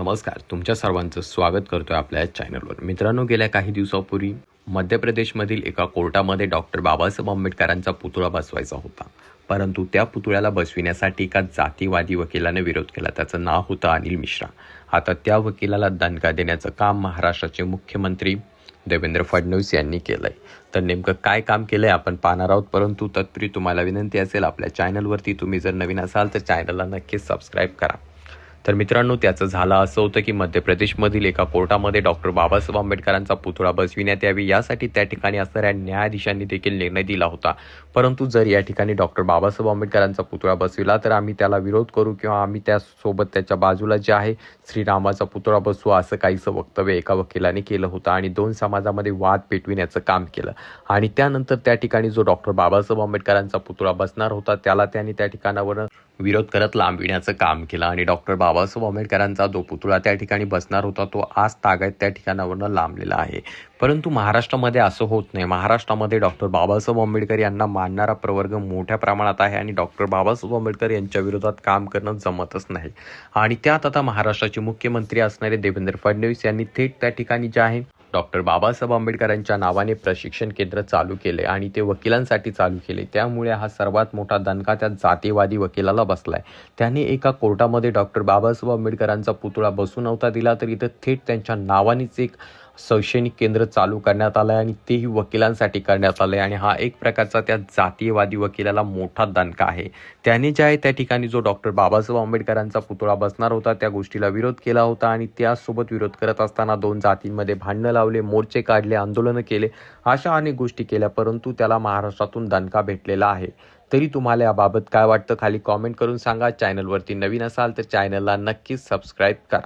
नमस्कार, तुमच्या सर्वांचं स्वागत करतोय आपल्या चॅनलवर. मित्रांनो, गेल्या काही दिवसापूर्वी मध्य प्रदेशमधील एका कोर्टामध्ये डॉक्टर बाबासाहेब आंबेडकरांचा पुतळा बसवायचा होता. परंतु त्या पुतळ्याला बसविण्यासाठी एका जातीवादी वकिलाने विरोध केला. त्याचं नाव होतं अनिल मिश्रा. आता त्या वकिलाला दणका देण्याचं काम महाराष्ट्राचे मुख्यमंत्री देवेंद्र फडणवीस यांनी केलंय. तर नेमकं काय काम केलंय आपण पाहणार आहोत. परंतु तत्पूर्वी तुम्हाला विनंती असेल, आपल्या चॅनलवरती तुम्ही जर नवीन असाल तर चॅनलला नक्कीच सबस्क्राईब करा. तर मित्रांनो, त्याचं झालं असं होतं की मध्य प्रदेशमधील एका कोर्टामध्ये डॉक्टर बाबासाहेब आंबेडकरांचा पुतळा बसविण्यात यावी यासाठी त्या ठिकाणी असणाऱ्या न्यायाधीशांनी देखील निर्णय दिला होता. परंतु जर या ठिकाणी डॉक्टर बाबासाहेब आंबेडकरांचा पुतळा बसविला तर आम्ही त्याला विरोध करू किंवा आम्ही त्यासोबत त्याच्या बाजूला जे आहे श्रीरामाचा पुतळा बसवू, असं काहीसं वक्तव्य एका वकिलाने केलं होतं आणि दोन समाजामध्ये वाद पेटविण्याचं काम केलं. आणि त्यानंतर त्या ठिकाणी जो डॉक्टर बाबासाहेब आंबेडकरांचा पुतळा बसणार होता त्याला त्यांनी त्या ठिकाणावर विरोध करत लांबविण्याचं काम केलं आणि डॉक्टर बाबासाहेब आंबेडकरांचा जो पुतळा त्या ठिकाणी बसणार होता तो आज तागायत त्या ठिकाणावरनं लांबलेला आहे. परंतु महाराष्ट्रामध्ये असं होत नाही. महाराष्ट्रामध्ये डॉक्टर बाबासाहेब आंबेडकर यांना मानणारा प्रवर्ग मोठ्या प्रमाणात आहे आणि डॉक्टर बाबासाहेब आंबेडकर यांच्या विरोधात काम करणं जमतच नाही. आणि त्यात आता महाराष्ट्राचे मुख्यमंत्री असणारे देवेंद्र फडणवीस यांनी थेट त्या ठिकाणी जे आहे डॉक्टर बाबासाहेब आंबेडकरांच्या नावाने प्रशिक्षण केंद्र चालू केले आणि ते वकिलांसाठी चालू केले. त्यामुळे हा सर्वात मोठा दणका त्या जातीवादी वकिलाला बसलाय. त्याने एका कोर्टामध्ये डॉक्टर बाबासाहेब आंबेडकरांचा पुतळा बसू नव्हता दिला तर इथं थेट त्यांच्या नावानेच एक शैक्षणिक केंद्र चालू करण्यात आलं आणि तेही वकिलांसाठी करण्यात आलं आणि हा एक प्रकारचा त्या जातीयवादी वकिलाला मोठा दणका आहे. त्याने जे आहे त्या ठिकाणी जो डॉक्टर बाबासाहेब आंबेडकरांचा पुतळा बसणार होता त्या गोष्टीला विरोध केला होता आणि त्यासोबत विरोध करत असताना दोन जातींमध्ये भांडणं लावले, मोर्चे काढले, आंदोलनं केले, अशा अनेक गोष्टी केल्या. परंतु त्याला महाराष्ट्रातून दणका भेटलेला आहे. तरी तुम्हाला याबाबत काय वाटतं खाली कॉमेंट करून सांगा. चॅनलवरती नवीन असाल तर चॅनलला नक्कीच सबस्क्राईब करा.